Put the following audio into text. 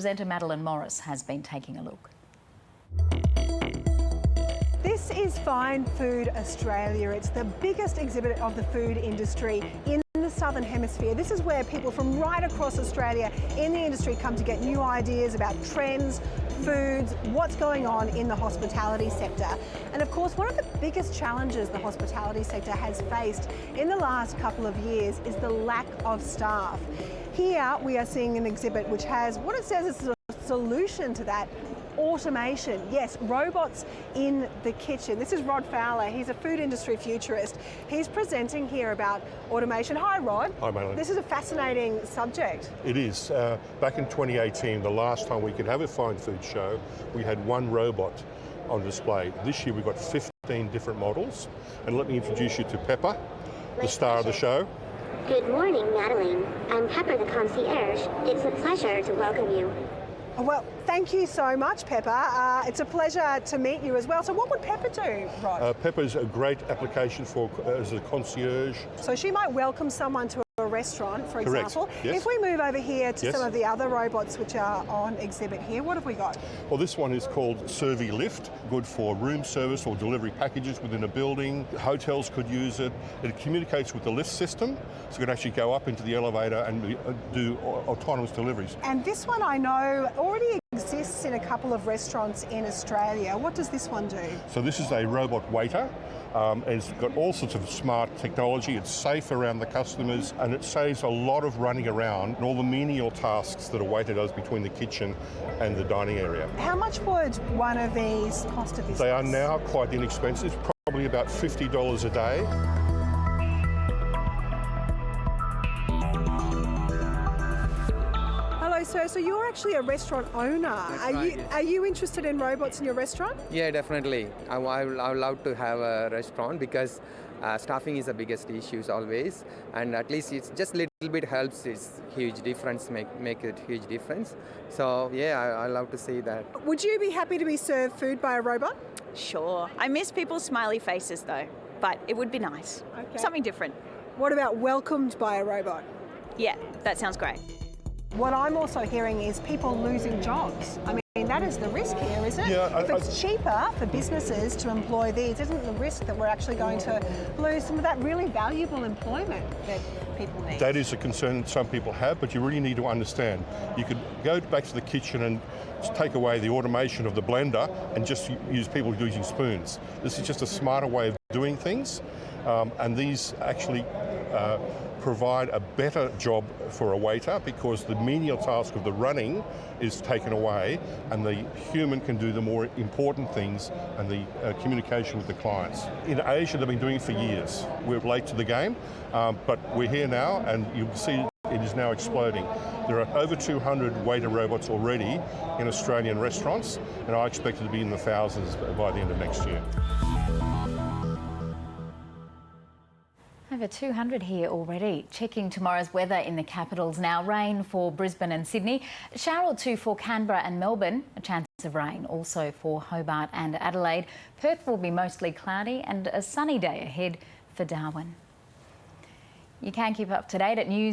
Presenter Madeline Morris has been taking a look. This is Fine Food Australia. It's the biggest exhibit of the food industry in the Southern Hemisphere. This is where people from right across Australia in the industry come to get new ideas about trends, foods, what's going on in the hospitality sector. And of course, one of the biggest challenges the hospitality sector has faced in the last couple of years is the lack of staff. Here we are seeing an exhibit which has what it says is a solution to that: automation. Yes, robots in the kitchen. This is Rod Fowler. He's a food industry futurist. He's presenting here about automation. Hi, Rod. Hi, Madeline. This is a fascinating subject. It is. Back in 2018, the last time we could have a fine food show, we had one robot on display. This year we've got 15 different models. And let me introduce you to Pepper, the star of the show. Good morning, Madeline. I'm Pepper, the concierge. It's a pleasure to welcome you. Well, thank you so much, Pepper. It's a pleasure to meet you as well. So what would Pepper do, Rod? Pepper's a great application for as a concierge. So she might welcome someone to a restaurant, for example. Yes. If we move over here to some of the other robots which are on exhibit here, what have we got? Well, this one is called Servi Lift, good for room service or delivery packages within a building. Hotels could use it. It communicates with the lift system, so it can actually go up into the elevator and do autonomous deliveries. And this one I know already exists in a couple of restaurants in Australia. What does this one do? So this is a robot waiter. And it's got all sorts of smart technology. It's safe around the customers, and it saves a lot of running around and all the menial tasks that a waiter does between the kitchen and the dining area. How much would one of these cost a business? They are now quite inexpensive, probably about $50 a day. Hello, sir. So you're actually a restaurant owner. Are you interested in robots in your restaurant? Yeah, definitely. I would love to have a restaurant because staffing is the biggest issue always, and at least it's just little bit helps. It's huge difference. Make it huge difference. So yeah, I love to see that. Would you be happy to be served food by a robot? Sure. I miss people's smiley faces though, but it would be nice. Okay. Something different. What about welcomed by a robot? Yeah, that sounds great. What I'm also hearing is people losing jobs. I mean, that is the risk here, isn't it? Yeah, if it's cheaper for businesses to employ these, isn't the risk that we're actually going to lose some of that really valuable employment that people need? That is a concern some people have, but you really need to understand. You could go back to the kitchen and take away the automation of the blender and just use people using spoons. This is just a smarter way of doing things, and these actually provide a better job for a waiter because the menial task of the running is taken away and the human can do the more important things and the communication with the clients. In Asia, they've been doing it for years. We're late to the game, but we're here now, and you'll see it is now exploding. There are over 200 waiter robots already in Australian restaurants, and I expect it to be in the thousands by the end of next year. Over 200 here already. Checking tomorrow's weather in the capitals now. Rain for Brisbane and Sydney. A shower or two for Canberra and Melbourne. A chance of rain also for Hobart and Adelaide. Perth will be mostly cloudy and a sunny day ahead for Darwin. You can keep up to date at news